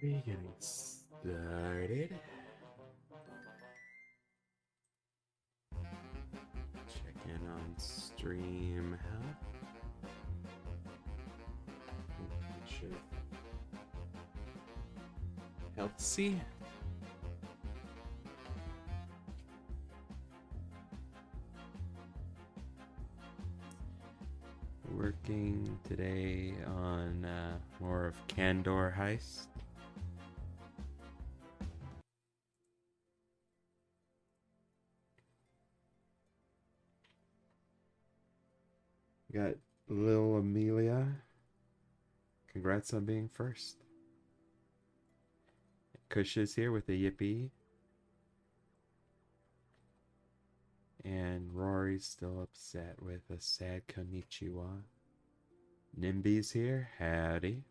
We're getting started. Check in on stream health. Make sure healthy. Working today on more of Canandor Heist. Got Lil Amelia. Congrats on being first. Kush is here with a yippee. And Rory's still upset with a sad konnichiwa. Nimby's here. Howdy.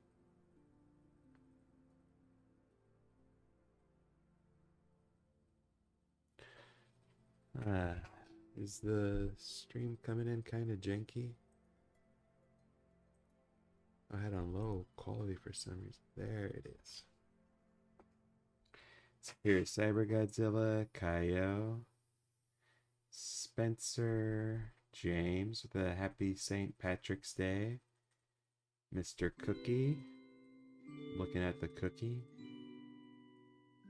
Is the stream coming in kind of janky? I had on low quality for some reason. There it is. So here's Cyber Godzilla, Kaio, Spencer, James with a happy St. Patrick's Day, Mr. Cookie, looking at the cookie.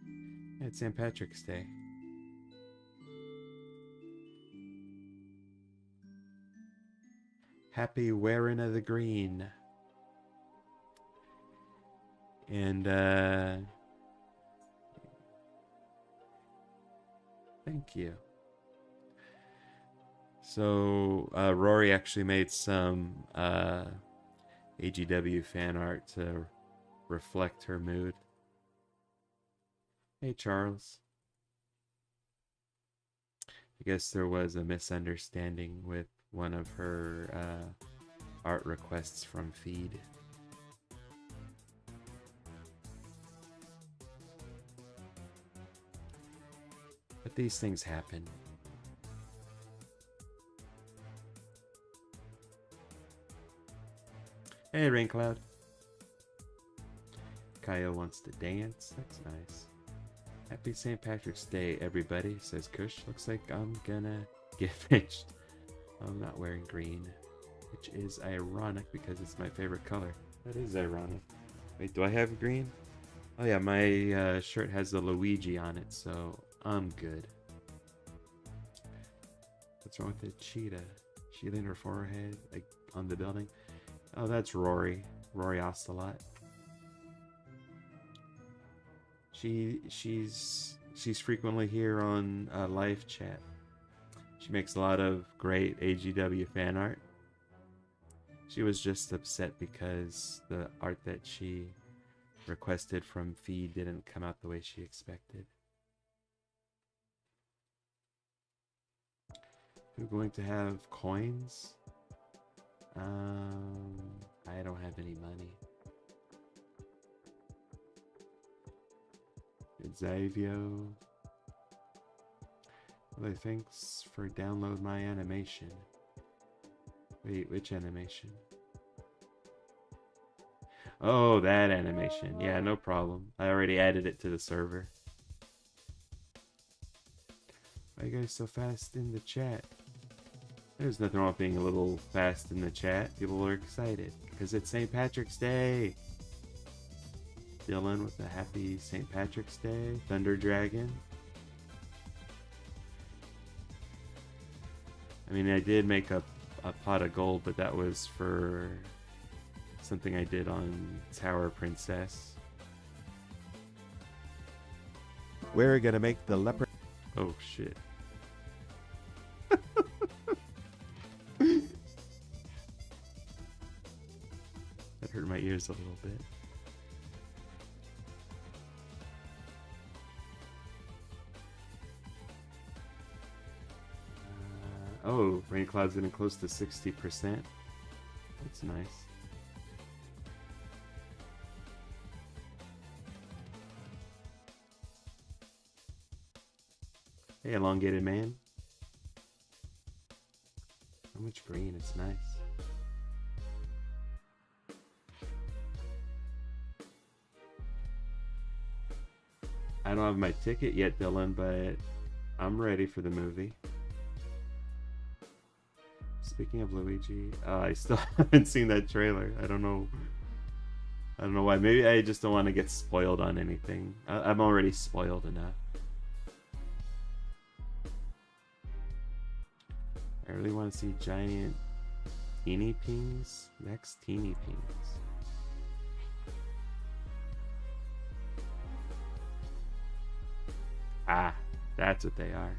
Yeah, it's St. Patrick's Day. Happy wearing of the green. And thank you. So Rory actually made some AGW fan art to reflect her mood. Hey Charles. I guess there was a misunderstanding with one of her art requests from Feed. But these things happen. Hey, Raincloud. Kyle wants to dance. That's nice. Happy St. Patrick's Day, everybody, says Kush. Looks like I'm gonna get finished. I'm not wearing green, which is ironic because it's my favorite color. That is ironic. Wait, do I have green? Oh yeah, my shirt has the Luigi on it, so I'm good. What's wrong with the cheetah? She leaned her forehead like on the building. Oh, that's Rory. Rory Ocelot. She's frequently here on live chat. She makes a lot of great AGW fan art. She was just upset because the art that she requested from Feed didn't come out the way she expected. We're going to have coins. I don't have any money. Xavio. Well, thanks for download my animation. Wait, which animation? Oh, that animation. Yeah, no problem. I already added it to the server. Why are you guys so fast in the chat? There's nothing wrong with being a little fast in the chat. People are excited because it's St. Patrick's Day. Dylan with a happy St. Patrick's Day. Thunder Dragon. I mean, I did make a pot of gold, but that was for something I did on Tower Princess. We're gonna make the leopard. Oh shit. That hurt my ears a little bit. Oh, rain cloud's getting close to 60%. That's nice. Hey, elongated man. So much green, it's nice. I don't have my ticket yet, Dylan, but I'm ready for the movie. Speaking of Luigi, I still haven't seen that trailer. I don't know why. Maybe I just don't want to get spoiled on anything. I'm already spoiled enough. I really want to see giant teeny pings. Next teeny pings. Ah, that's what they are.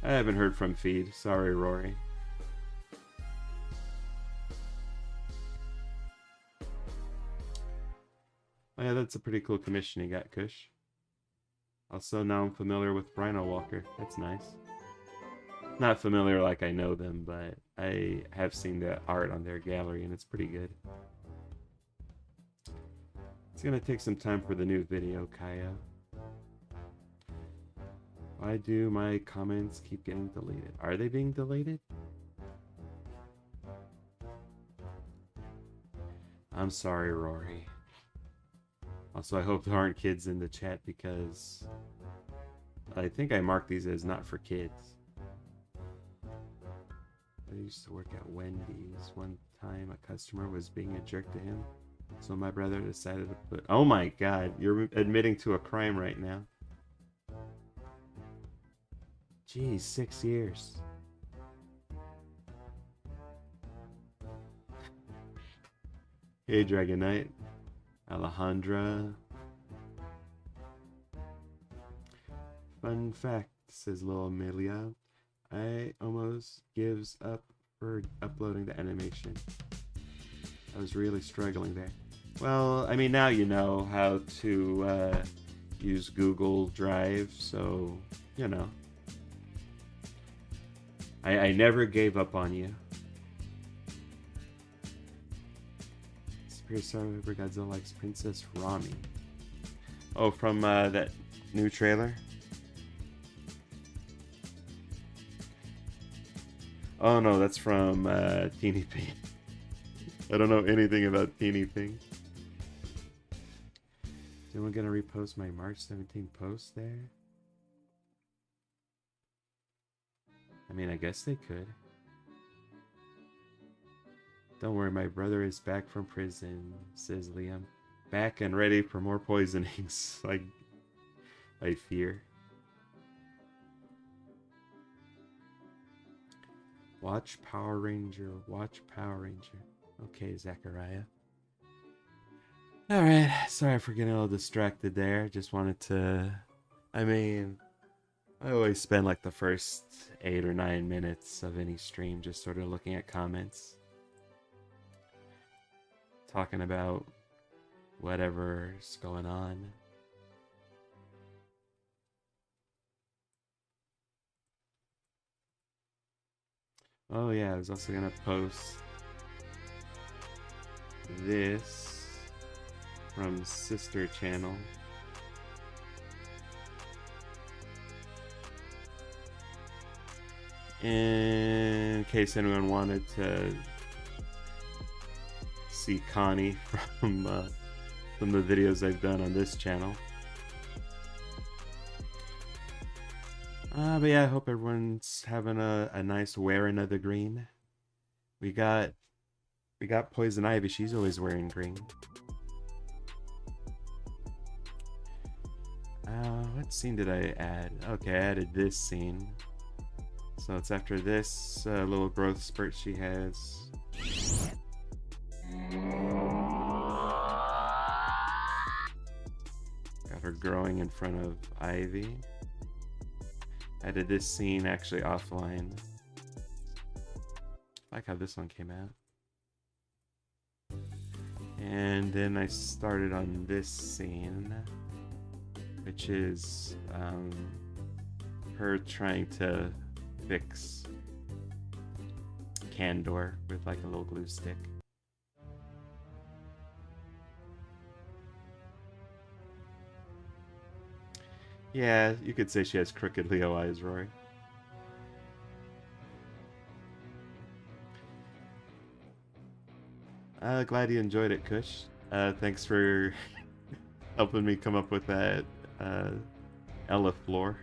I haven't heard from Feed. Sorry, Rory. Oh yeah, that's a pretty cool commission you got, Kush. Also, now I'm familiar with Rhino Walker. That's nice. Not familiar like I know them, but I have seen the art on their gallery, and it's pretty good. It's gonna take some time for the new video, Kaya. Why do my comments keep getting deleted? Are they being deleted? I'm sorry, Rory. Also, I hope there aren't kids in the chat because I think I marked these as not for kids. I used to work at Wendy's. One time a customer was being a jerk to him, so my brother decided to put... Oh my god, you're admitting to a crime right now. Geez, 6 years. Hey, Dragon Knight. Alejandra. Fun fact, says Lil Amelia. I almost gives up for uploading the animation. I was really struggling there. Well, I mean, now you know how to use Google Drive, so, you know. I never gave up on you. Superior Star Over Godzilla likes Princess Rami. Oh, from that new trailer? Oh no, that's from Teeny Ping. I don't know anything about Teeny Ping. Is anyone gonna repost my March 17th post there? I mean, I guess they could. Don't worry, my brother is back from prison, says Liam. Back and ready for more poisonings. I fear. Watch Power Ranger. Watch Power Ranger. Okay, Zachariah. Alright, sorry for getting a little distracted there. Just wanted to... I mean... I always spend like the first 8 or 9 minutes of any stream just sort of looking at comments. Talking about whatever's going on. Oh yeah, I was also gonna post this from Sister Channel. In case anyone wanted to see Connie from the videos I've done on this channel. But yeah, I hope everyone's having a nice wearing of the green. We got Poison Ivy. She's always wearing green. What scene did I add? Okay, I added this scene. So it's after this little growth spurt she has. Got her growing in front of Ivy. I did this scene actually offline. I like how this one came out. And then I started on this scene, which is her trying to fix Canandor with like a little glue stick. Yeah, you could say she has crooked Leo eyes, Rory. Glad you enjoyed it, Kush. Thanks for helping me come up with that Ella floor.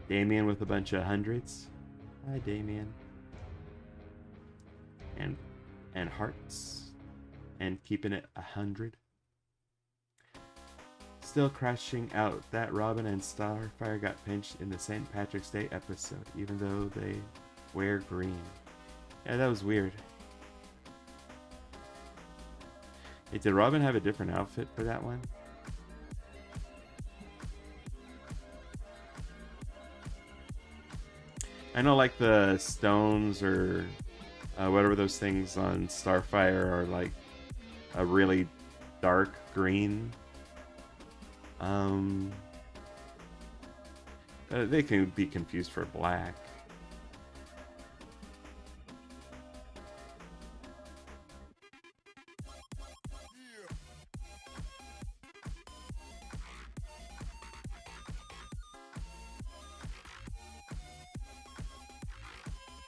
Damien with a bunch of hundreds. Hi, Damien. And hearts. And keeping it 100. Still crashing out that Robin and Starfire got pinched in the St. Patrick's Day episode, even though they wear green. Yeah, that was weird. Hey, did Robin have a different outfit for that one? I know like the stones or whatever those things on Starfire are like a really dark green. They can be confused for black.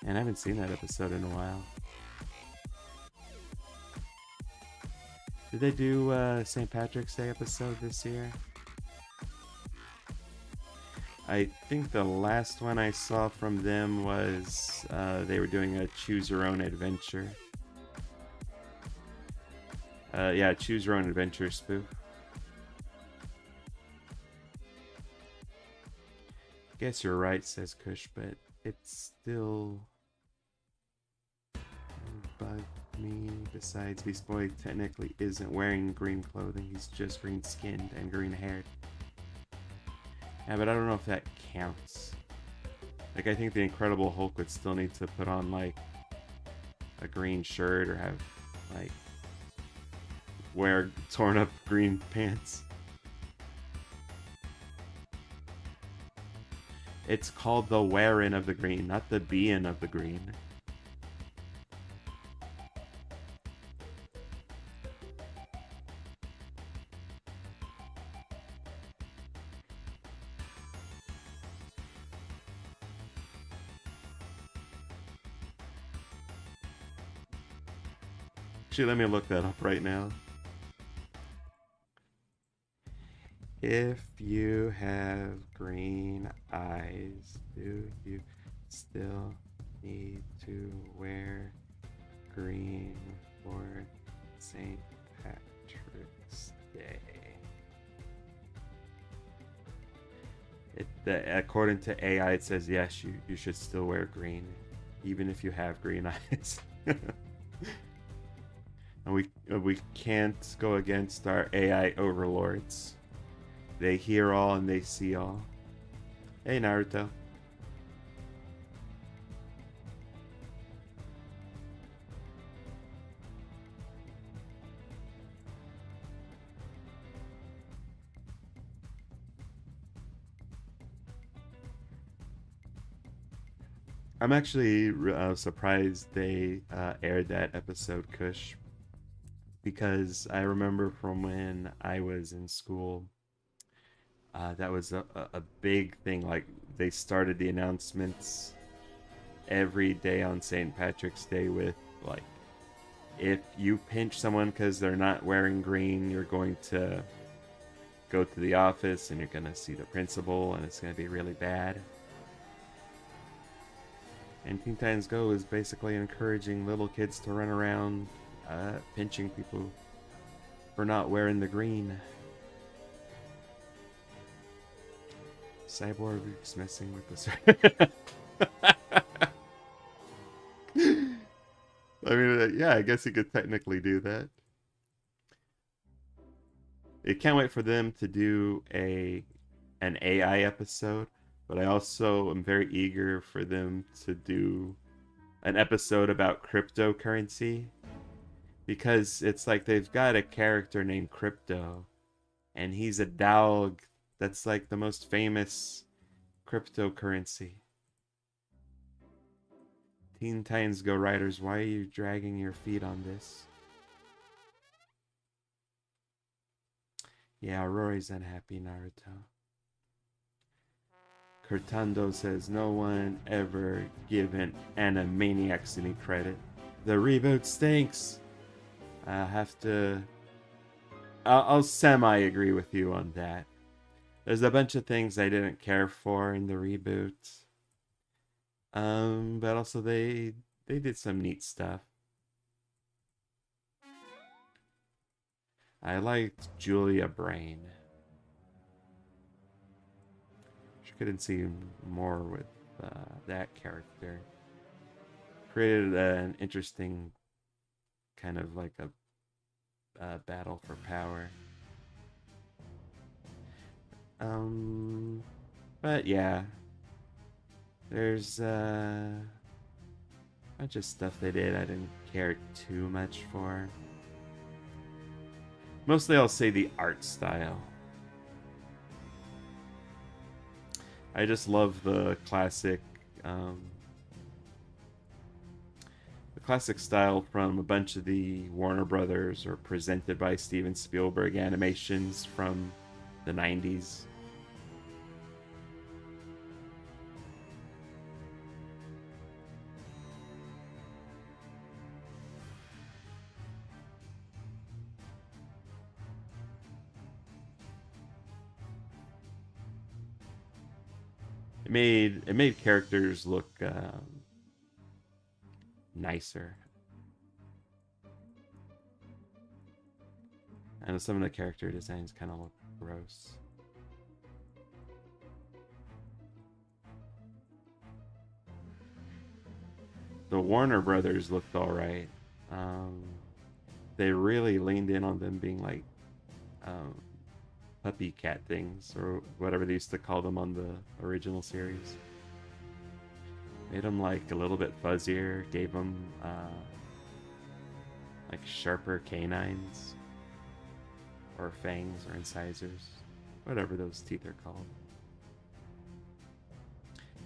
And I haven't seen that episode in a while. Did they do St. Patrick's Day episode this year? I think the last one I saw from them was they were doing a Choose Your Own Adventure. Yeah, Choose Your Own Adventure spoof. Guess you're right, says Kush, but it's still bug me. Besides, Beast Boy technically isn't wearing green clothing. He's just green skinned and green haired. Yeah, but I don't know if that counts. Like, I think the Incredible Hulk would still need to put on, like, a green shirt or have, like, wear torn up green pants. It's called the wearing of the green, not the being of the green. Actually, let me look that up right now. If you have green eyes, do you still need to wear green for St. Patrick's Day? According to AI, it says yes, you should still wear green, even if you have green eyes. And we can't go against our AI overlords. They hear all and they see all. Hey, Naruto. I'm actually surprised they aired that episode, Kush, because I remember from when I was in school, that was a big thing. Like, they started the announcements every day on St. Patrick's Day with, like, if you pinch someone because they're not wearing green, you're going to go to the office and you're going to see the principal and it's going to be really bad. And Teen Titans Go is basically encouraging little kids to run around pinching people for not wearing the green. Cyborg's messing with the I mean, yeah, I guess he could technically do that. I can't wait for them to do an AI episode, but I also am very eager for them to do an episode about cryptocurrency, because it's like they've got a character named Crypto, and he's a dog that's like the most famous cryptocurrency. Teen Titans Go writers, why are you dragging your feet on this? Yeah, Rory's unhappy, Naruto. Curtando says, no one ever given Animaniacs any credit. The reboot stinks. I have to... I'll semi-agree with you on that. There's a bunch of things I didn't care for in the reboot. But also they did some neat stuff. I liked Julia Brain. She couldn't see more with that character. Created an interesting kind of like a battle for power. But yeah, there's a bunch of stuff they did I didn't care too much for. Mostly I'll say the art style. I just love the classic style from a bunch of the Warner Brothers or presented by Steven Spielberg animations from the 90s. It made characters look nicer. And some of the character designs kind of look gross. The Warner Brothers looked alright. They really leaned in on them being like puppy cat things, or whatever they used to call them on the original series. Made them like a little bit fuzzier, gave them like sharper canines, or fangs, or incisors, whatever those teeth are called.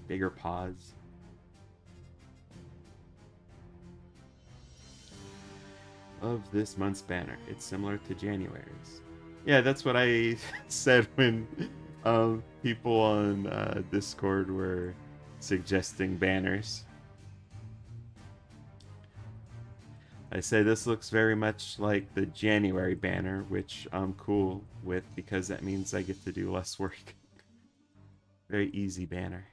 Bigger paws. Of this month's banner, it's similar to January's. Yeah, that's what I said when people on Discord were suggesting banners. I say this looks very much like the January banner, which I'm cool with because that means I get to do less work. Very easy banner.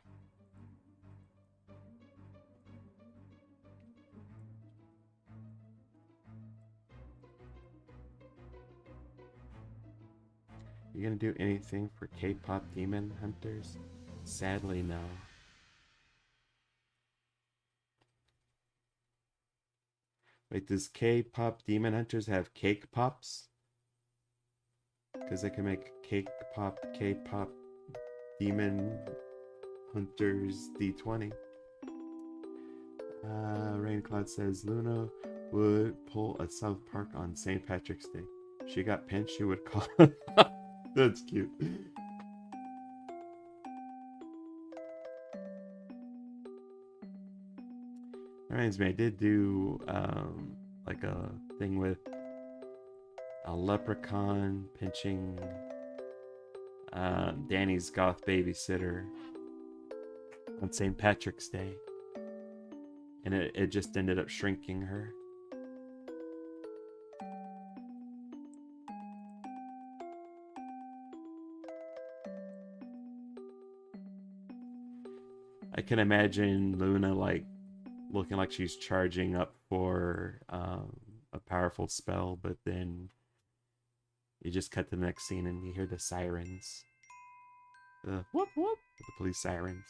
You gonna do anything for K-pop Demon Hunters? Sadly, no. Wait, does K-pop Demon Hunters have cake pops? Because they can make K-pop Demon Hunters D20. Raincloud says Luna would pull a South Park on St. Patrick's Day. If she got pinched, she would call. That's cute. Reminds me, I did do like a thing with a leprechaun pinching Danny's goth babysitter on St. Patrick's Day, and it just ended up shrinking her. I can imagine Luna like looking like she's charging up for a powerful spell, but then you just cut to the next scene and you hear the sirens. The whoop whoop, the police sirens.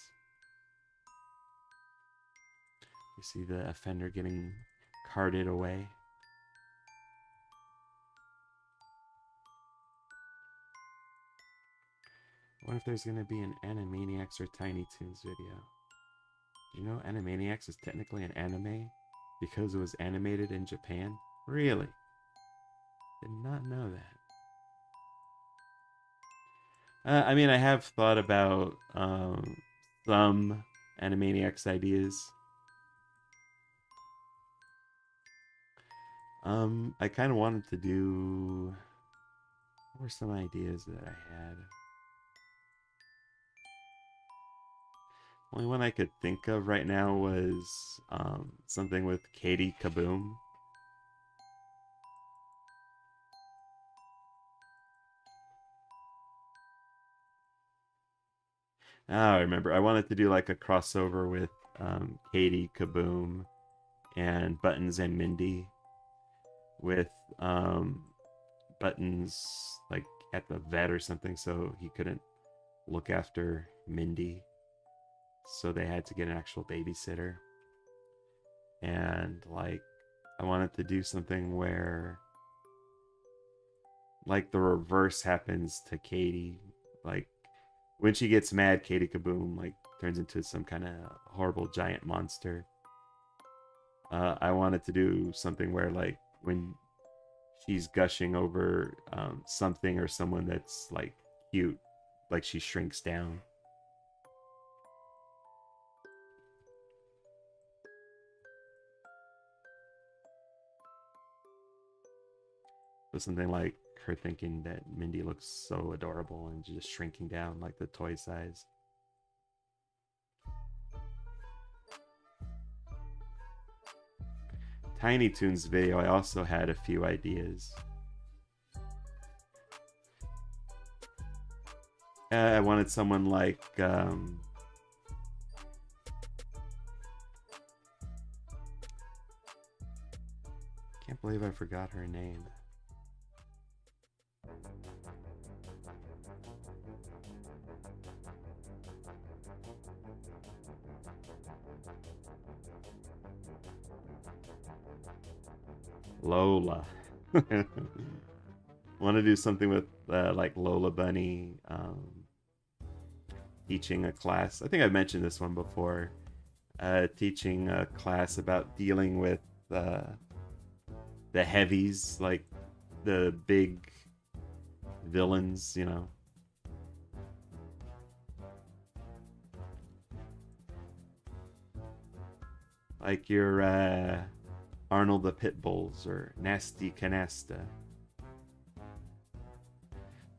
You see the offender getting carted away. I wonder if there's going to be an Animaniacs or Tiny Toons video. Do you know Animaniacs is technically an anime because it was animated in Japan? Really? Did not know that. I mean, I have thought about some Animaniacs ideas. I kind of wanted to do... What were some ideas that I had? Only one I could think of right now was something with Katie Kaboom. Ah, I remember. I wanted to do like a crossover with Katie Kaboom and Buttons and Mindy, with Buttons like at the vet or something, so he couldn't look after Mindy. So they had to get an actual babysitter. And like I wanted to do something where like the reverse happens to Katie. Like when she gets mad, Katie Kaboom like turns into some kind of horrible giant monster. I wanted to do something where like when she's gushing over something or someone that's like cute, like she shrinks down. So something like her thinking that Mindy looks so adorable and just shrinking down like the toy size. Tiny Toons video, I also had a few ideas. I wanted someone like can't believe I forgot her name. Lola. Want to do something with like Lola Bunny teaching a class. I think I've mentioned this one before. Teaching a class about dealing with the heavies, like the big villains, you know. Like your Arnold the Pitbulls or Nasty Canasta.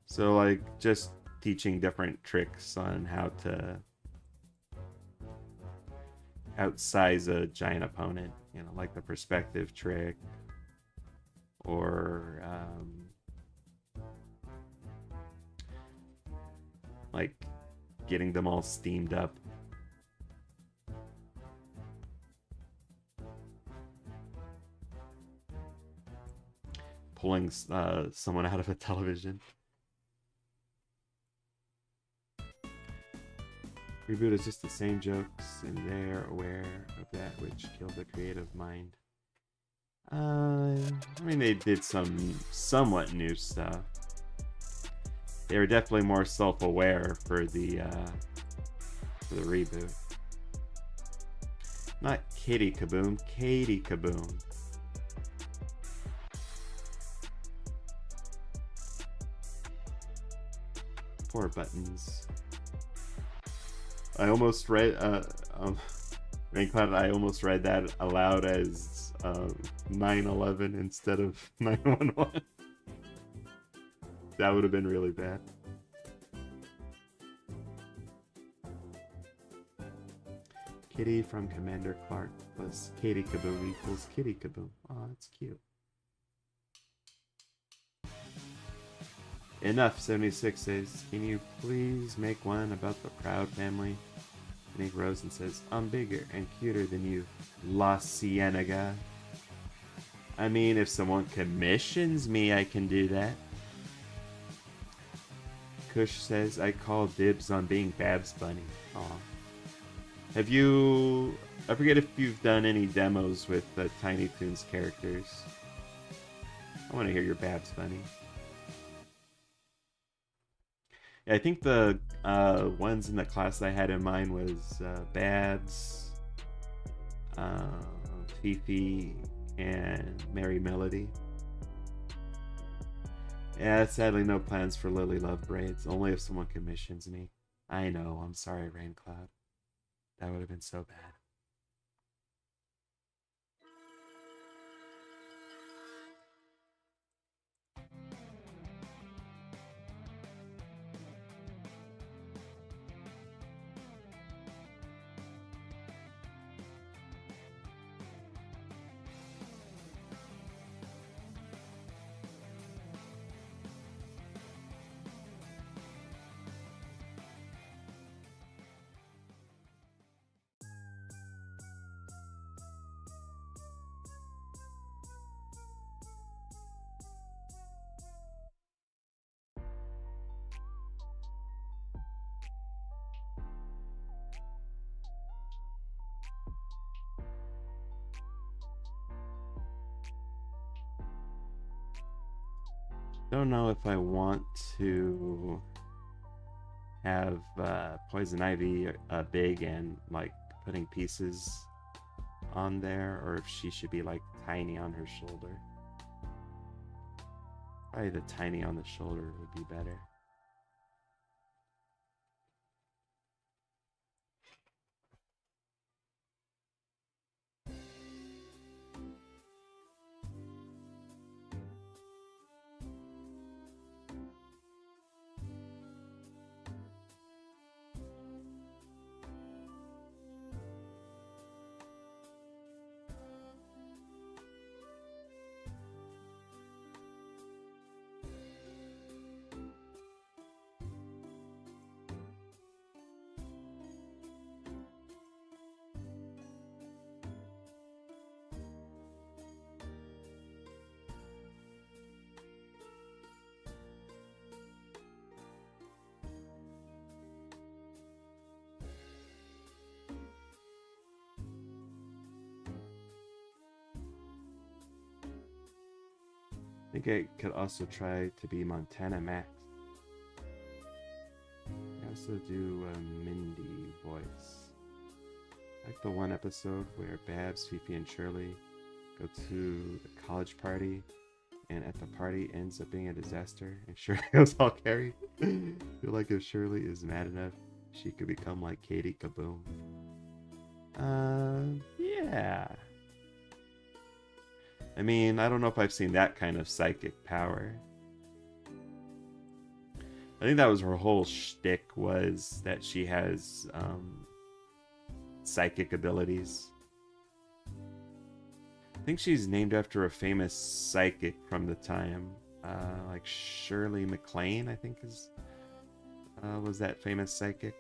So like just teaching different tricks on how to outsize a giant opponent, you know, like the perspective trick or like getting them all steamed up. Pulling someone out of a television. Reboot is just the same jokes, and they're aware of that which killed the creative mind. I mean, they did some somewhat new stuff. They were definitely more self-aware for the reboot. Not Kitty Kaboom, Katie Kaboom. Poor Buttons. I almost read Raincloud, I almost read that aloud as 9/11 instead of 911. That would have been really bad. Kitty from Commander Clark plus Katie Kaboom equals Kitty Kaboom. Oh, that's cute. Enough, 76 says, can you please make one about the Proud family? Nick Rosen says, I'm bigger and cuter than you, La Cienega. I mean, if someone commissions me, I can do that. Kush says, I call dibs on being Babs Bunny. Aw. Have you... I forget if you've done any demos with the Tiny Toons characters. I want to hear your Babs Bunny. I think the ones in the class I had in mind was Babs, Fifi, and Mary Melody. Yeah, sadly no plans for Lily Love braids, only if someone commissions me. I know, I'm sorry, Raincloud. That would have been so bad. Don't know if I want to have Poison Ivy big and like putting pieces on there, or if she should be like tiny on her shoulder. Probably the tiny on the shoulder would be better. I think I could also try to be Montana Max. I also do a Mindy voice. Like the one episode where Babs, Fifi, and Shirley go to the college party, and at the party ends up being a disaster, and Shirley goes all carried. I feel like if Shirley is mad enough, she could become like Katie Kaboom. Yeah. I mean, I don't know if I've seen that kind of psychic power. I think that was her whole shtick, was that she has psychic abilities. I think she's named after a famous psychic from the time, like Shirley MacLaine, I think was that famous psychic.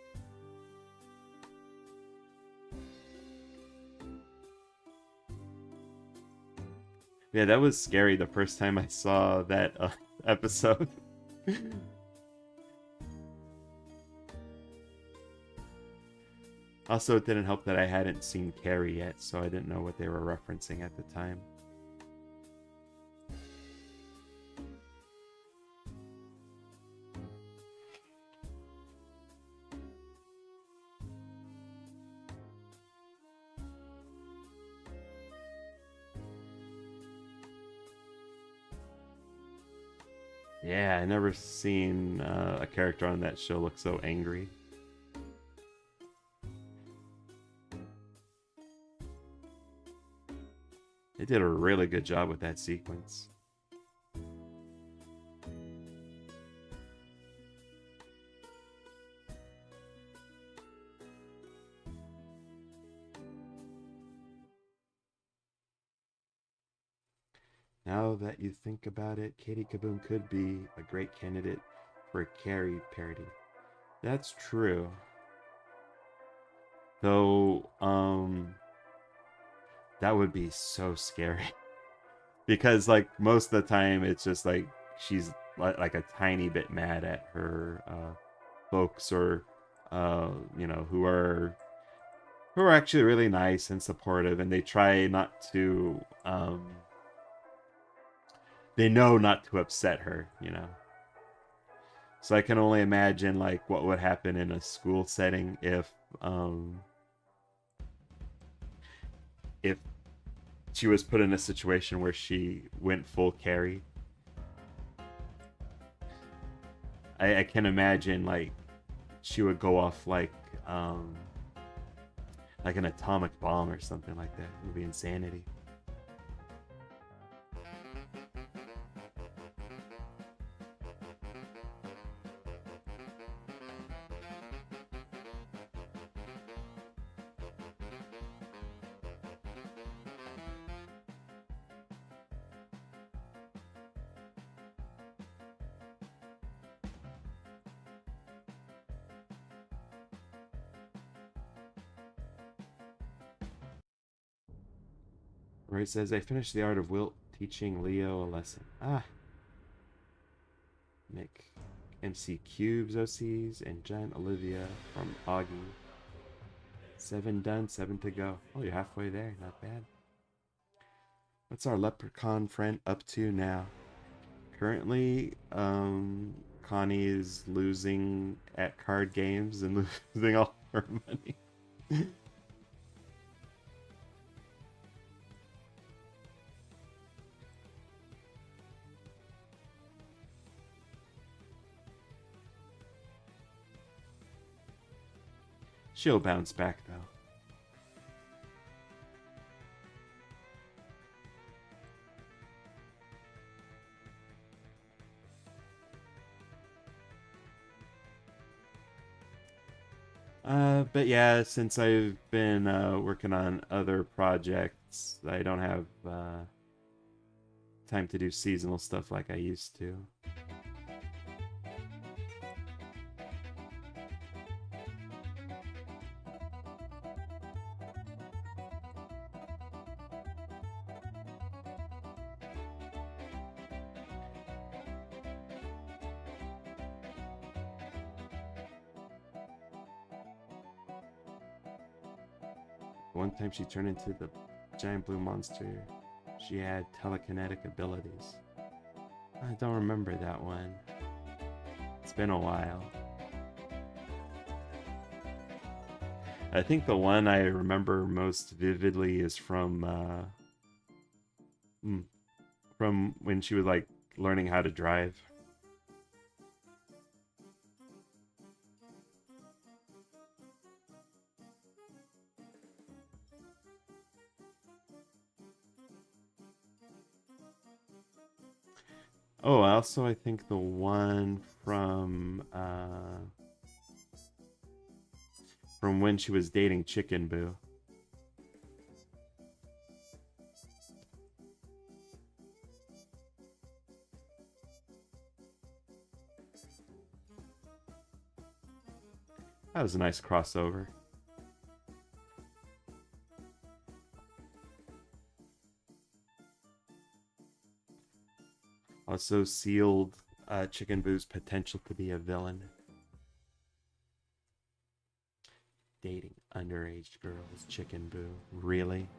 Yeah, that was scary the first time I saw that episode. Also, it didn't help that I hadn't seen Carrie yet, so I didn't know what they were referencing at the time. Yeah, I never seen a character on that show look so angry. They did a really good job with that sequence. Now that you think about it, Katie Kaboom could be a great candidate for a Carrie parody. That's true. Though, that would be so scary. Because, like, most of the time, it's just like she's like a tiny bit mad at her folks, or, who are actually really nice and supportive, and they try not to, they know not to upset her. So I can only imagine, like, what would happen in a school setting if she was put in a situation where she went full Carrie. I can imagine, like, she would go off like an atomic bomb or something like that. It would be insanity. Where it says, I finished the art of Wilt teaching Leo a lesson. Make MC Cubes OCs and Giant Olivia from Augie. 7 done, 7 to go. Oh, you're halfway there. Not bad. What's our leprechaun friend up to now? Currently, Connie is losing at card games and losing all her money. She'll bounce back though. But yeah, since I've been working on other projects, I don't have time to do seasonal stuff like I used to. One time she turned into the giant blue monster. She had telekinetic abilities. I don't remember that one. It's been a while. I think the one I remember most vividly is from when she was like learning how to drive. Oh, also I think the one from when she was dating Chicken Boo. That was a nice crossover. Also sealed Chicken Boo's potential to be a villain. Dating underage girls, Chicken Boo. Really?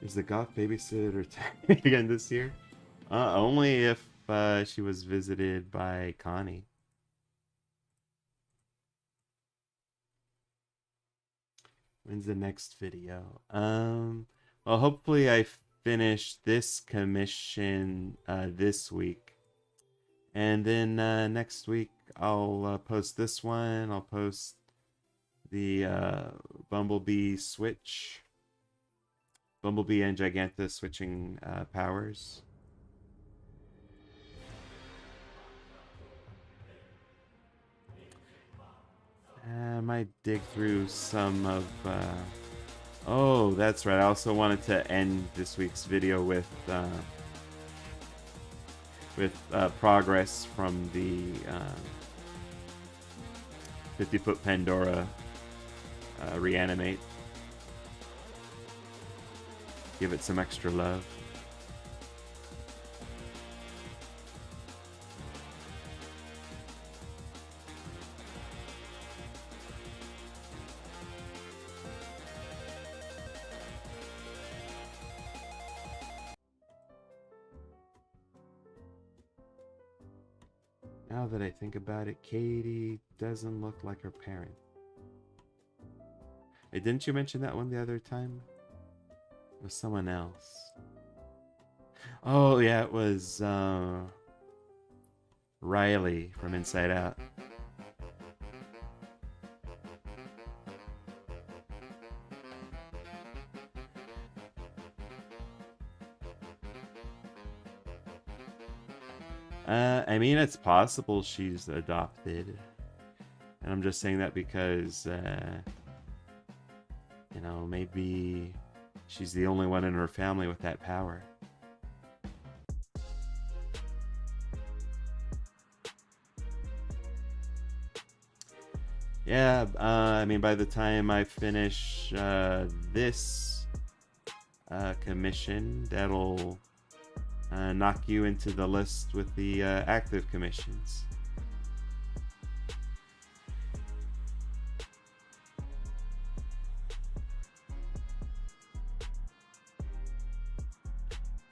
Is the goth babysitter again this year? Only if she was visited by Connie. When's the next video? Well, hopefully I finish this commission this week. And then next week I'll post this one. I'll post the Bumblebee switch. Bumblebee and Giganta switching powers. I might dig through some of... Oh, that's right. I also wanted to end this week's video with progress from the 50-foot Pandora reanimate. Give it some extra love. Now that I think about it, Katie doesn't look like her parent. Hey, didn't you mention that one the other time? It was someone else. Oh, yeah, it was Riley from Inside Out. I mean, it's possible she's adopted. And I'm just saying that because, you know, maybe she's the only one in her family with that power. Yeah, I mean, by the time I finish this commission, that'll knock you into the list with the active commissions.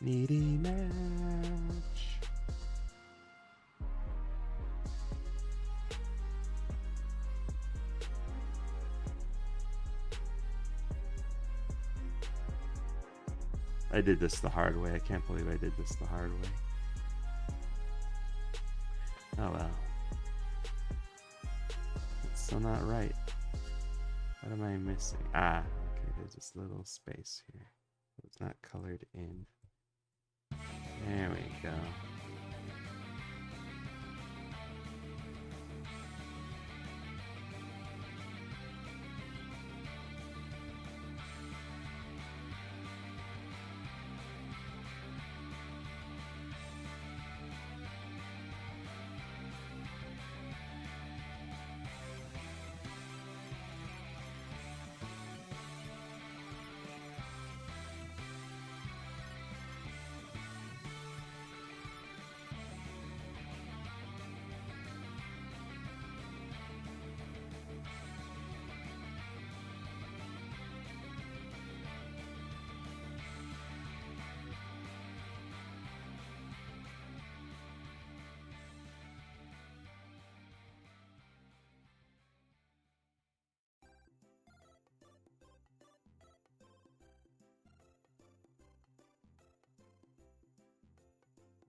Needy match. I did this the hard way. I can't believe I did this the hard way. Oh well. It's still not right. What am I missing? Ah, okay, there's this little space here. It's not colored in. There we go.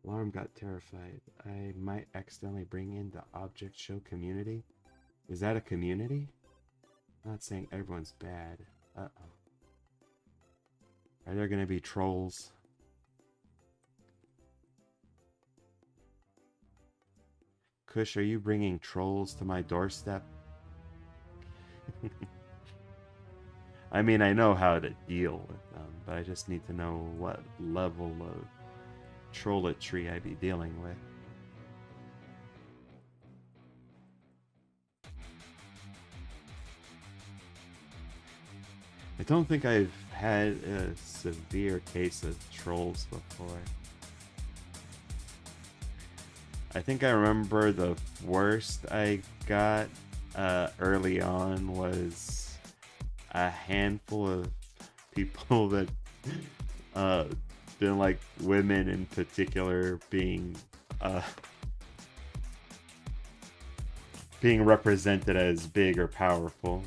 Alarm got terrified. I might accidentally bring in the object show community. Is that a community? I'm not saying everyone's bad. Uh-oh. Are there gonna be trolls? Kush, are you bringing trolls to my doorstep? I mean, I know how to deal with them, but I just need to know what level of trollatry I'd be dealing with. I don't think I've had a severe case of trolls before. I think I remember the worst I got early on was a handful of people that didn't like women in particular being represented as big or powerful.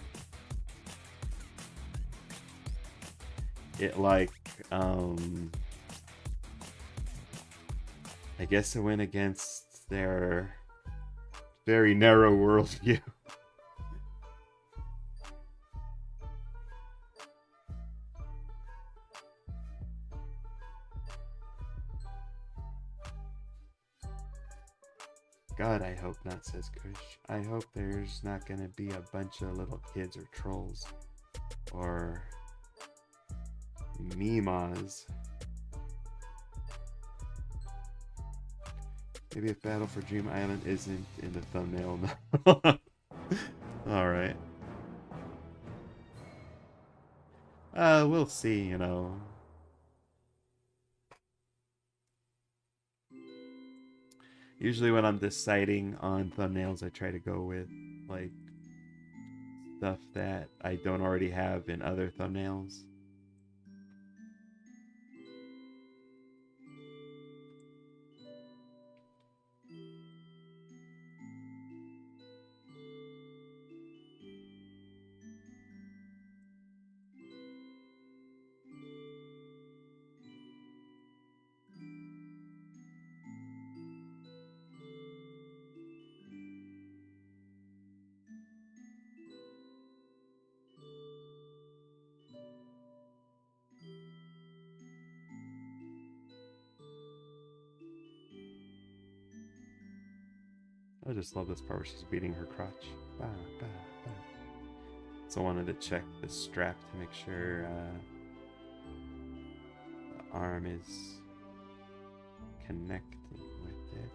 It like I guess it went against their very narrow worldview. God, I hope not, says Kush. I hope there's not gonna be a bunch of little kids or trolls. Or Mimas. Maybe if Battle for Dream Island isn't in the thumbnail now. Alright. We'll see, you know. Usually when I'm deciding on thumbnails, I try to go with, like, stuff that I don't already have in other thumbnails. I just love this part where she's beating her crotch. Bah, bah, bah. So I wanted to check the strap to make sure the arm is connected with it.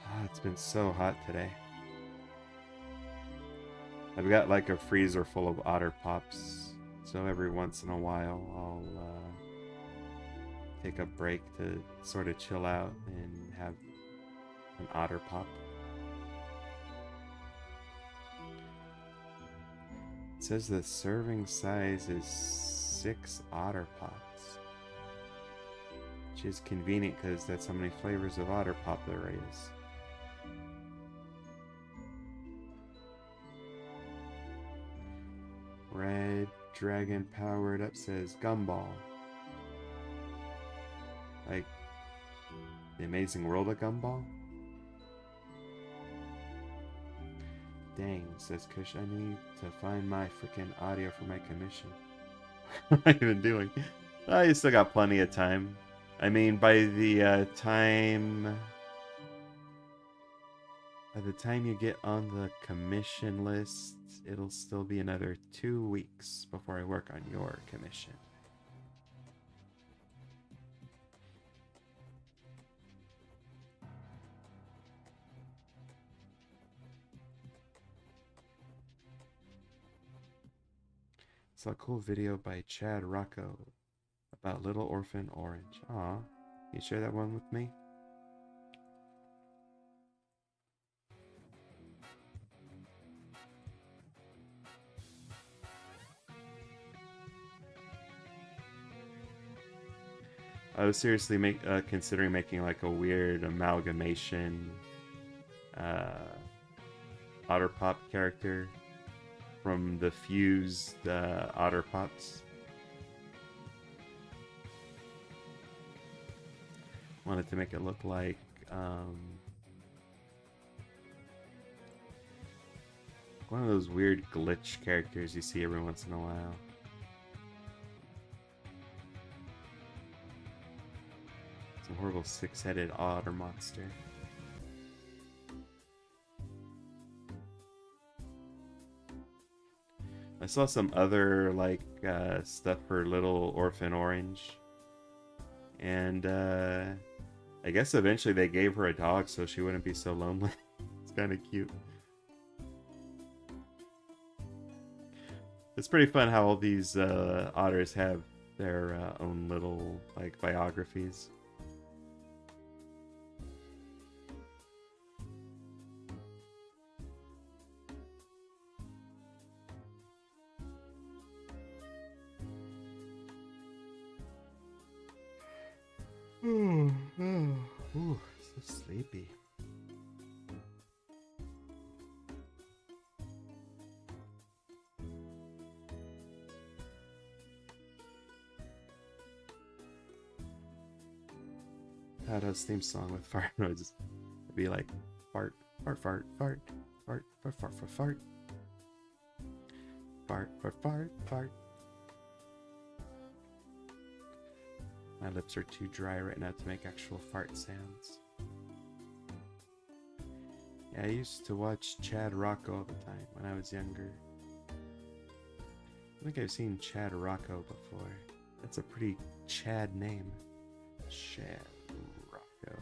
Ah, it's been so hot today. I've got like a freezer full of Otter Pops, so every once in a while I'll take a break to sort of chill out and have an Otter Pop. It says the serving size is 6 Otter Pops, which is convenient because that's how many flavors of Otter Pop there is. Red Dragon Powered Up says Gumball. Like the Amazing World of Gumball? Dang, says Kush, I need to find my freaking audio for my commission. What am I even doing? Oh, you still got plenty of time. I mean, by the time you get on the commission list, it'll still be another 2 weeks before I work on your commission. Saw a cool video by Chad Rocco about Little Orphan Orange. Aw, can you share that one with me? I was seriously considering making like a weird amalgamation Otter Pop character from the fused Otter Pops. Wanted to make it look like one of those weird glitch characters you see every once in a while. Some horrible 6-headed otter monster. I saw some other like stuff for Little Orphan Orange, and I guess eventually they gave her a dog so she wouldn't be so lonely. It's kind of cute. It's pretty fun how all these otters have their own little like biographies. Ooh, so sleepy. How's theme song with fart noises? It'd be like fart, fart, fart, fart, fart, fart, fart, fart, fart, fart, fart, fart, fart. My lips are too dry right now to make actual fart sounds. Yeah, I used to watch Chad Rocco all the time when I was younger. I think I've seen Chad Rocco before. That's a pretty Chad name. Chad Rocco.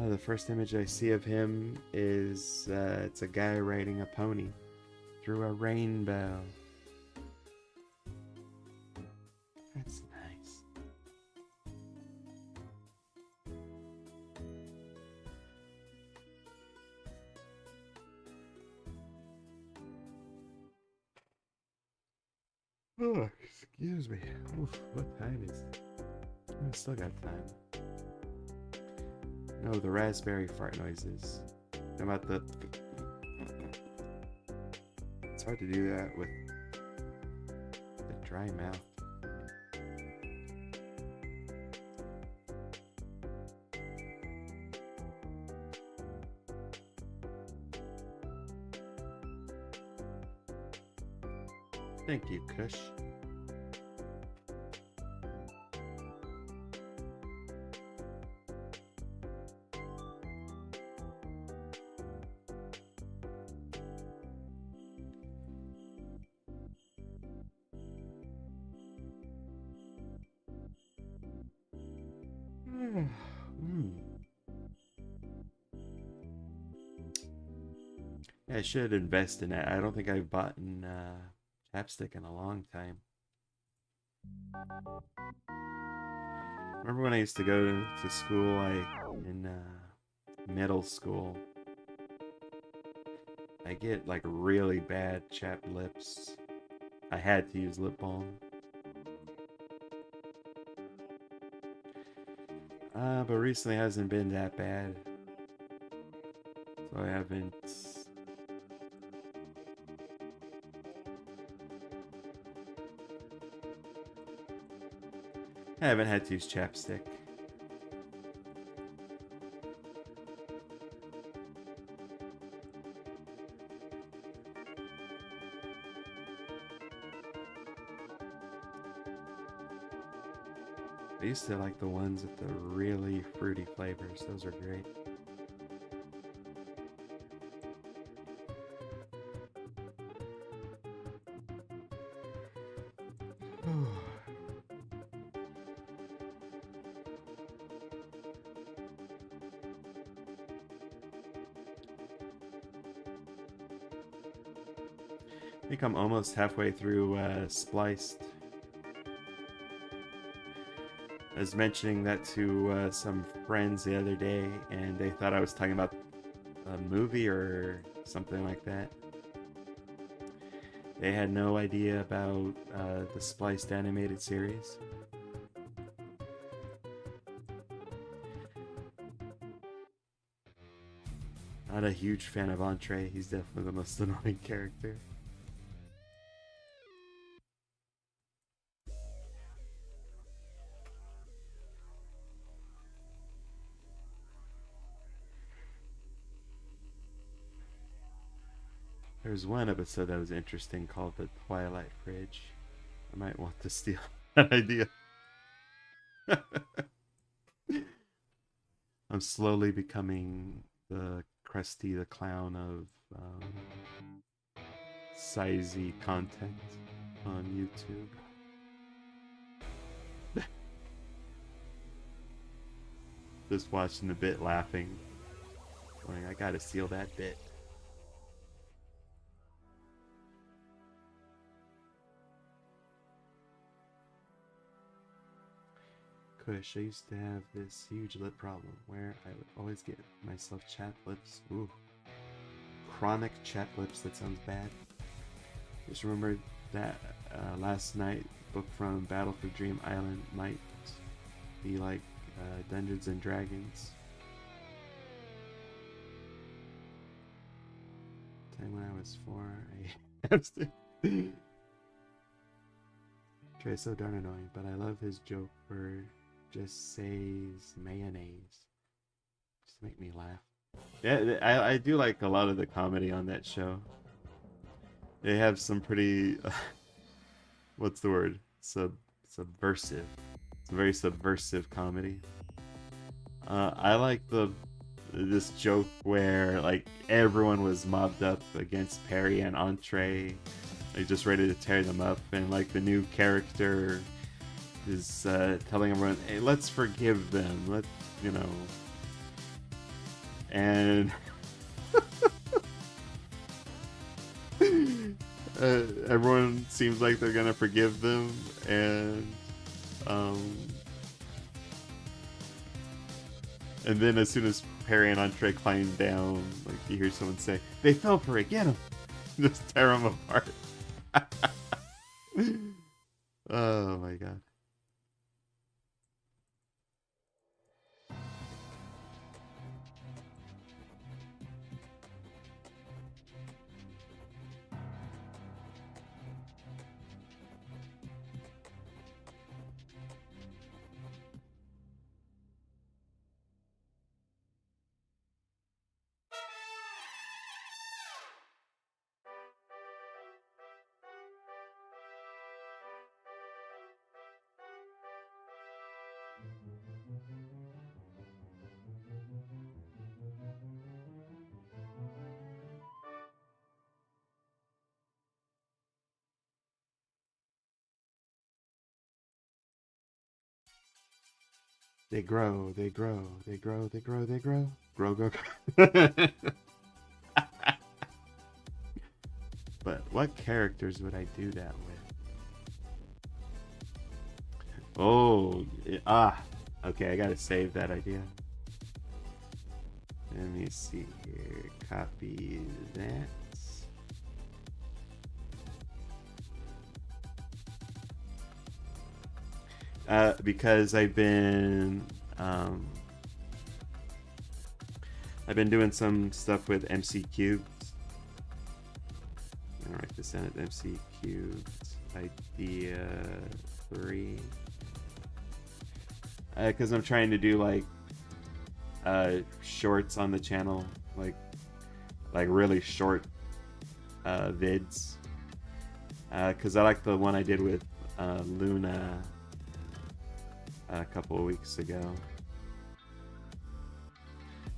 The first image I see of him is it's a guy riding a pony through a rainbow. That's nice. Oh, excuse me. Oof, what time is it? I still got time. No, the raspberry fart noises. How about the... It's hard to do that with the dry mouth. Thank you, Kush. Yeah, I should invest in that. I don't think I've bought chapstick in a long time. Remember when I used to go to school? In middle school, I get like really bad chapped lips. I had to use lip balm. But recently it hasn't been that bad. So I haven't. I haven't had to use chapstick. I used to like the ones with the really fruity flavors. Those are great. I think I'm almost halfway through Spliced. I was mentioning that to some friends the other day, and they thought I was talking about a movie or something like that. They had no idea about the Spliced animated series. Not a huge fan of Entree. He's definitely the most annoying character. There's one episode that was interesting called the Twilight Fridge. I might want to steal that idea. I'm slowly becoming the Krusty the Clown of sizey content on YouTube. Just watching the bit laughing. Going, I gotta steal that bit. Kush, I used to have this huge lip problem where I would always get myself chapped lips. Ooh. Chronic chapped lips, that sounds bad. Just remember that last night book from Battle for Dream Island might be like Dungeons and Dragons. Time when I was 4, I hamster. Trey's so darn annoying, but I love his joke where just says mayonnaise. Just to make me laugh. Yeah, I do like a lot of the comedy on that show. They have some pretty what's the word? Subversive. It's a very subversive comedy. I like this joke where like everyone was mobbed up against Perry and Entree, like just ready to tear them up, and like the new character is telling everyone, "Hey, let's forgive them. Let you know." And everyone seems like they're gonna forgive them, and then as soon as Perry and Entree climb down, like you hear someone say, "They fell for it. Get them!" Just tear them apart. Oh my god. They grow, they grow, they grow, they grow, they grow. Grow, grow, grow. But what characters would I do that with? Oh, okay, I gotta save that idea. Let me see here. Copy that. Because I've been doing some stuff with MC Cubed. I'm gonna write this down at MC Cubed idea 3. Because I'm trying to do like shorts on the channel, like really short vids. Because I like the one I did with Luna a couple of weeks ago.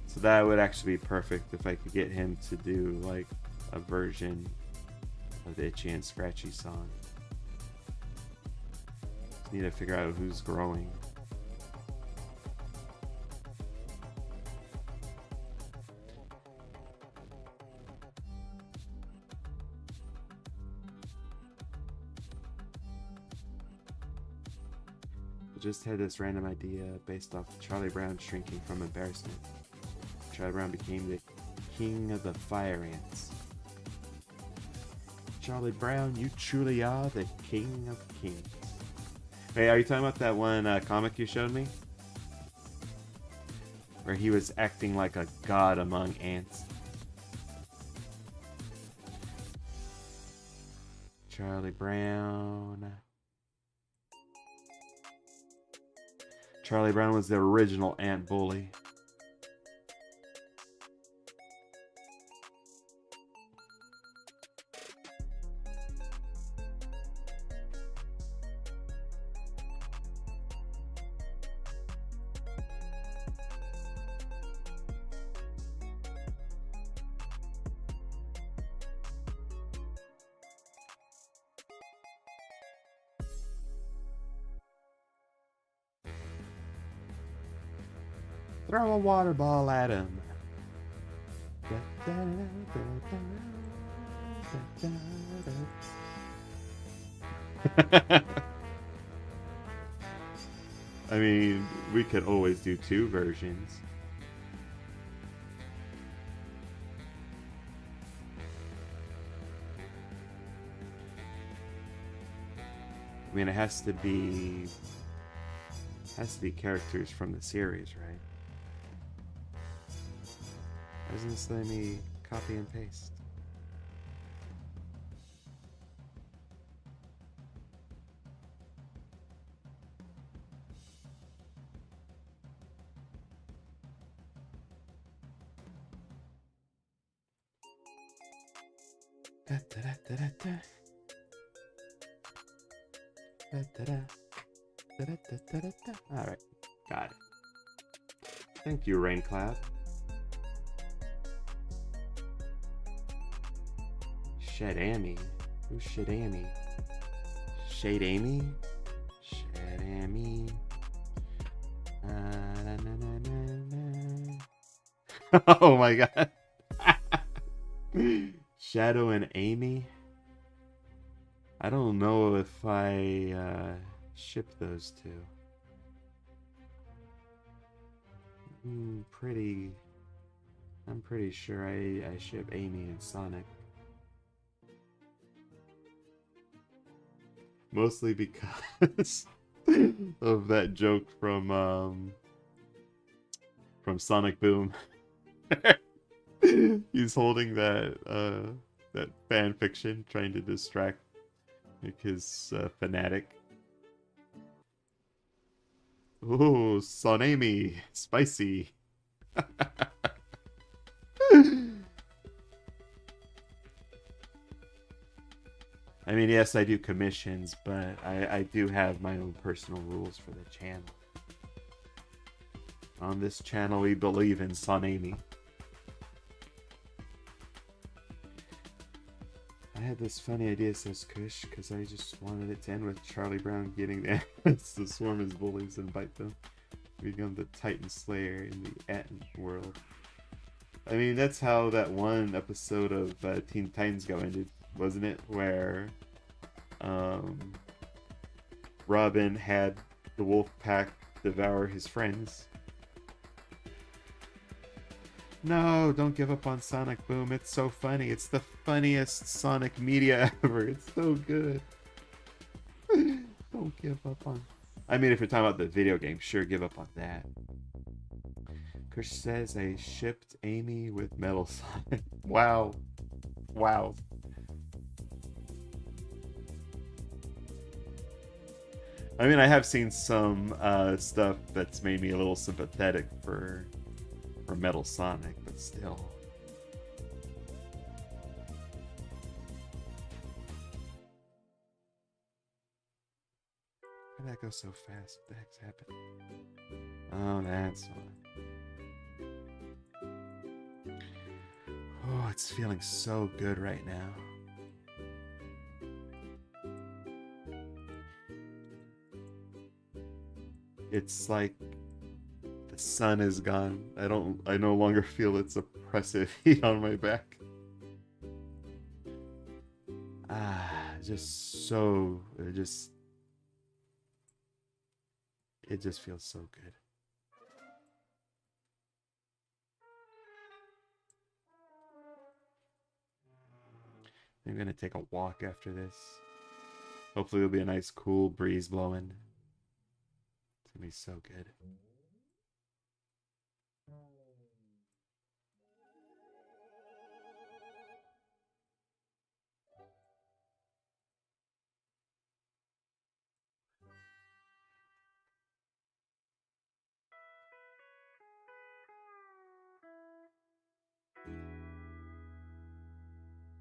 So that would actually be perfect if I could get him to do like a version of the Itchy and Scratchy song. Just need to figure out who's growing. Just had this random idea based off Charlie Brown shrinking from embarrassment. Charlie Brown became the king of the fire ants. Charlie Brown, you truly are the king of kings. Hey, are you talking about that one comic you showed me? Where he was acting like a god among ants. Charlie Brown. Charlie Brown was the original ant bully. Throw a water ball at him. I mean, we could always do 2 versions. I mean, it has to be characters from the series, right? Why doesn't this let me copy and paste? Alright, got it. Thank you, Raincloud. Shed Amy. Who's Shed Amy? Shade Amy? Shed Amy. Oh my god. Shadow and Amy? I don't know if I ship those two. I'm pretty sure I ship Amy and Sonic. Mostly because of that joke from Sonic Boom. He's holding that fan fiction, trying to distract his fanatic. Oh, Son Amy, spicy. I mean, yes, I do commissions, but I do have my own personal rules for the channel. On this channel, we believe in Son Amy. I had this funny idea, says Kush, because I just wanted it to end with Charlie Brown getting the ants to swarm his bullies and bite them. Become the Titan Slayer in the ant world. I mean, that's how that one episode of Teen Titans Go ended. wasn't it? Where Robin had the wolf pack devour his friends. No, don't give up on Sonic Boom. It's so funny. It's the funniest Sonic media ever. It's so good. Don't give up on... I mean, if you're talking about the video game, sure, give up on that. Kush says I shipped Amy with Metal Sonic. Wow. Wow. I mean, I have seen some stuff that's made me a little sympathetic for Metal Sonic, but still. Why did that go so fast? What the heck's happening? Oh, that's why. Oh, it's feeling so good right now. It's like the sun is gone. I no longer feel its oppressive heat on my back. Just so, it just feels so good. I'm gonna take a walk after this. Hopefully there'll be a nice cool breeze blowing. It's gonna be so good.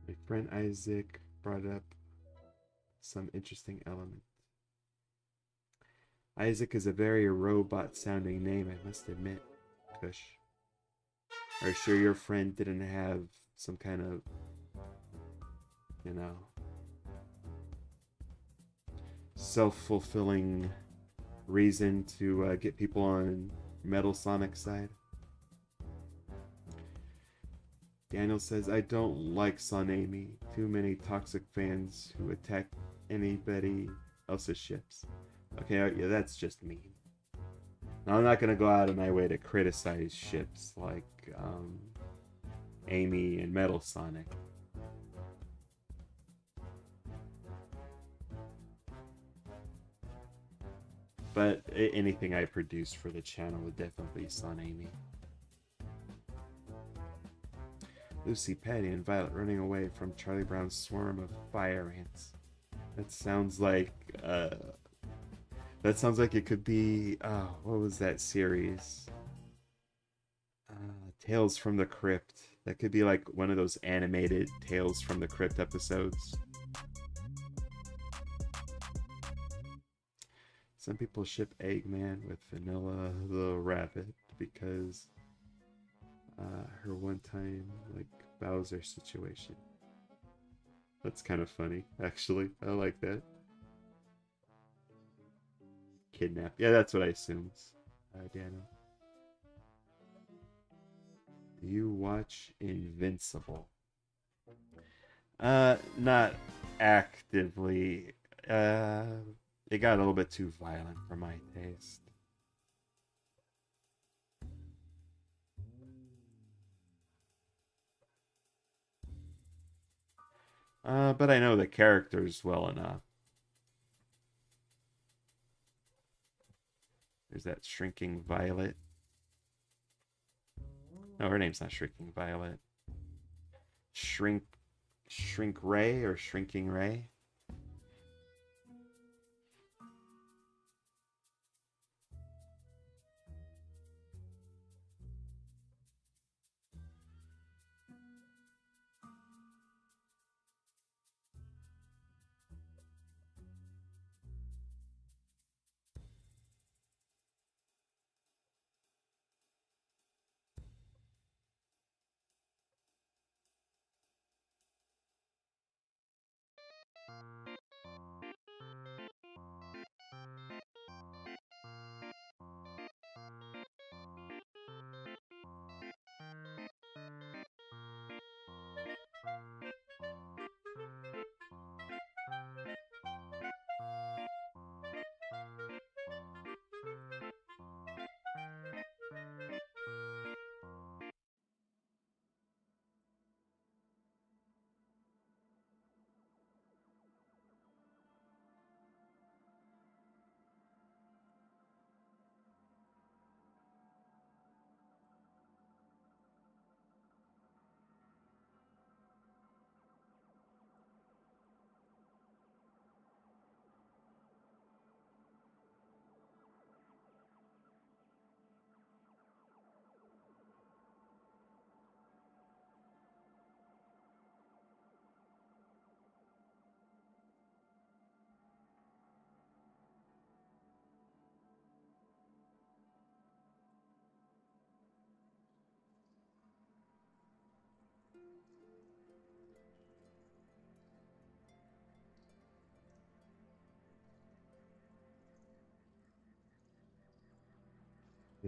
My friend Isaac brought up some interesting element. Isaac is a very robot-sounding name, I must admit, Kush. Are you sure your friend didn't have some kind of, you know, self-fulfilling reason to get people on Metal Sonic's side? Daniel says, I don't like Son Amy. Too many toxic fans who attack anybody else's ships. Okay, yeah, that's just mean. Now, I'm not going to go out of my way to criticize ships like Amy and Metal Sonic. But anything I produce for the channel would definitely be Son Amy. Lucy, Patty, and Violet running away from Charlie Brown's swarm of fire ants. That sounds like it could be what was that series? Tales from the Crypt. That could be like one of those animated Tales from the Crypt episodes. Some people ship Eggman with Vanilla the Rabbit because her one-time like Bowser situation. That's kind of funny, actually. I like that. Kidnap. Yeah, that's what I assumed. Daniel. Do you watch Invincible? Not actively. It got a little bit too violent for my taste. But I know the characters well enough. There's that Shrinking Violet. No, her name's not Shrinking Violet. Shrink Ray or Shrinking Ray?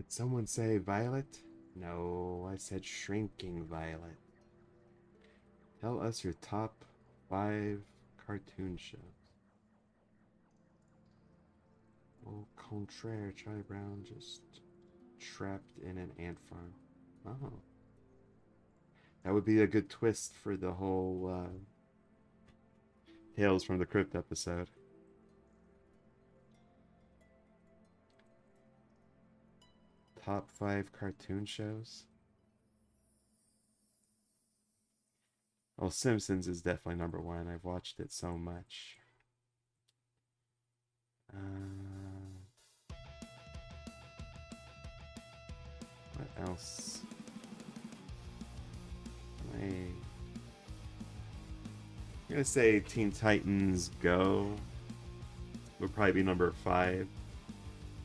Did someone say Violet? No, I said Shrinking Violet. Tell us your top 5 cartoon shows. Au contraire, Charlie Brown just trapped in an ant farm. Oh. That would be a good twist for the whole Tales from the Crypt episode. Top 5 cartoon shows? Well, Simpsons is definitely number 1. I've watched it so much. What else? I'm gonna say Teen Titans Go would probably be number 5.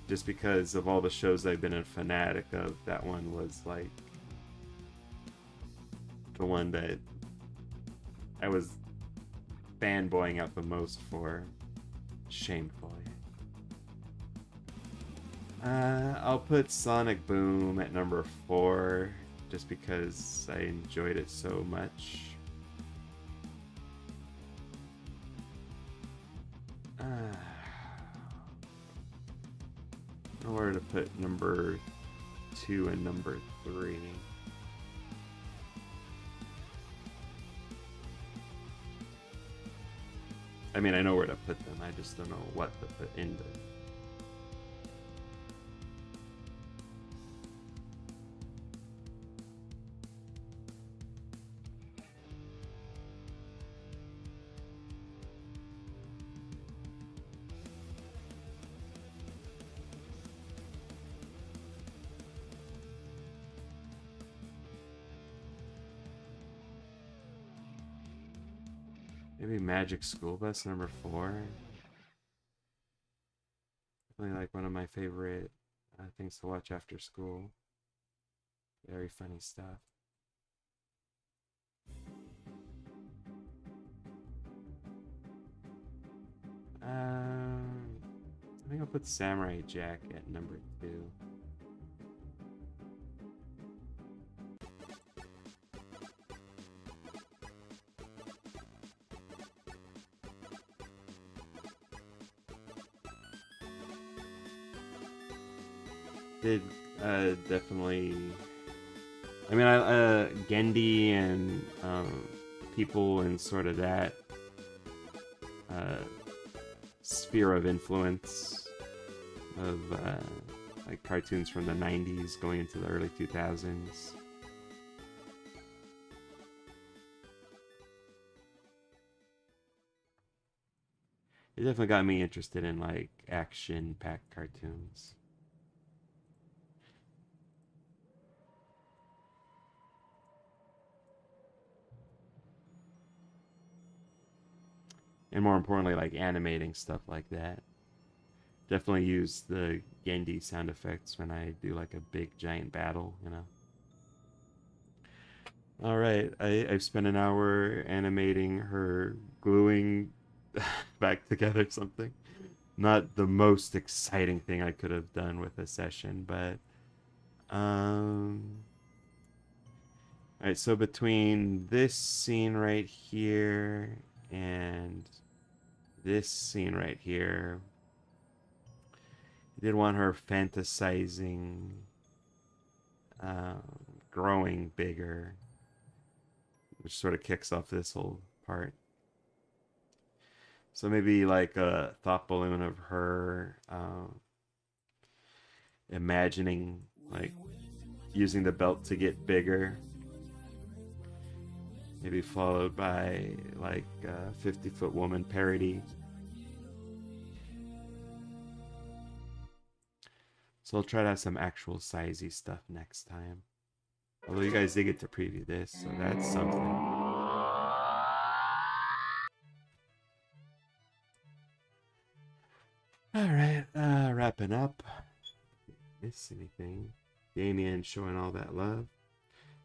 Just because of all the shows I've been a fanatic of, that one was like the one that I was fanboying out the most for. Shamefully. I'll put Sonic Boom at number 4 just because I enjoyed it so much. Where to put number 2 and number 3. I mean, I know where to put them, I just don't know what to put in them. Maybe Magic School Bus number 4. Definitely like one of my favorite things to watch after school. Very funny stuff. I think I'll put Samurai Jack at number 2. Did definitely. I mean, Gendy and people in sort of that sphere of influence of like cartoons from the 90s going into the early 2000s. It definitely got me interested in like action-packed cartoons. And more importantly, like animating stuff like that. Definitely use the Gendy sound effects when I do like a big giant battle, you know. Alright, I've spent an hour animating her gluing back together something. Not the most exciting thing I could have done with a session, but alright, so between this scene right here and this scene right here, I did want her fantasizing growing bigger, which sort of kicks off this whole part. So maybe like a thought balloon of her imagining like using the belt to get bigger, maybe followed by like a 50-foot woman parody. So I'll try to have some actual sizey stuff next time. Although you guys did get to preview this, so that's something. Alright, wrapping up. Miss anything? Damien showing all that love.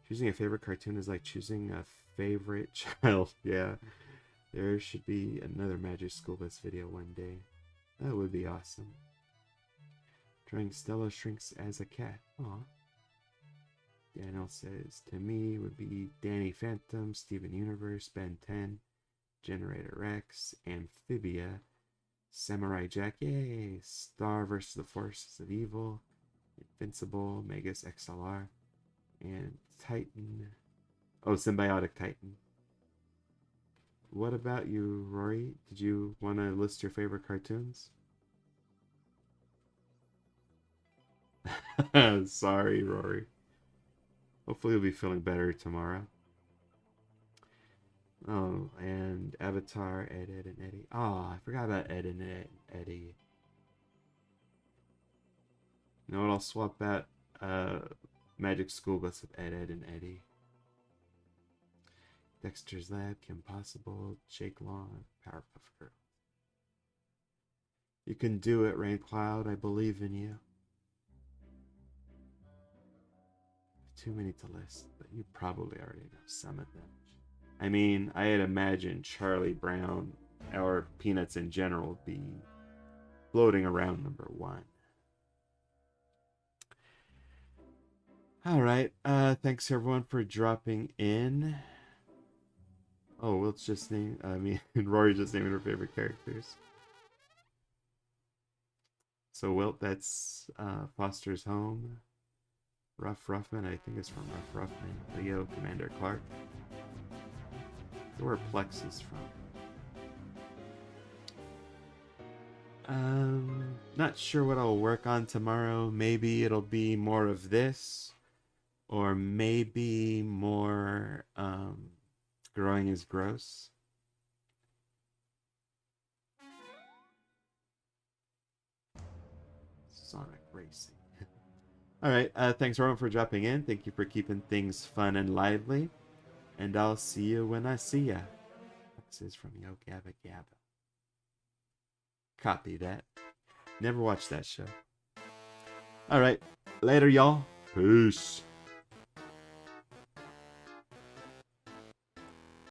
Choosing a favorite cartoon is like choosing a favorite child. Yeah, there should be another Magic School Bus video one day. That would be awesome. Drawing Stella shrinks as a cat. Aw. Daniel says, to me would be Danny Phantom, Steven Universe, Ben 10, Generator Rex, Amphibia, Samurai Jack, yay, Star vs. the Forces of Evil, Invincible, Megas XLR, and Titan. Oh, Symbiotic Titan. What about you, Rory? Did you want to list your favorite cartoons? Sorry, Rory. Hopefully you'll be feeling better tomorrow. Oh, and Avatar, Ed, and Eddie. Oh, I forgot about Ed and Eddie. You know what? I'll swap out Magic School Bus with Ed, and Eddie. Dexter's Lab, Kim Possible, Jake Long, Powerpuff Girl. You can do it, Rain Cloud. I believe in you. Too many to list, but you probably already know some of them. I mean, I had imagined Charlie Brown or Peanuts in general would be floating around number 1. Alright, thanks everyone for dropping in. Oh, Wilt's just named, Rory just naming her favorite characters. So Wilt, that's Foster's Home. Rough Ruffman, I think it's from Rough Ruffman. Leo, Commander Clark. Where Plex is from. Not sure what I'll work on tomorrow. Maybe it'll be more of this, or maybe more Growing is Gross. Sonic Racing. Alright, thanks everyone for dropping in. Thank you for keeping things fun and lively. And I'll see you when I see ya. This is from Yo Gabba Gabba. Copy that. Never watched that show. Alright, later y'all. Peace.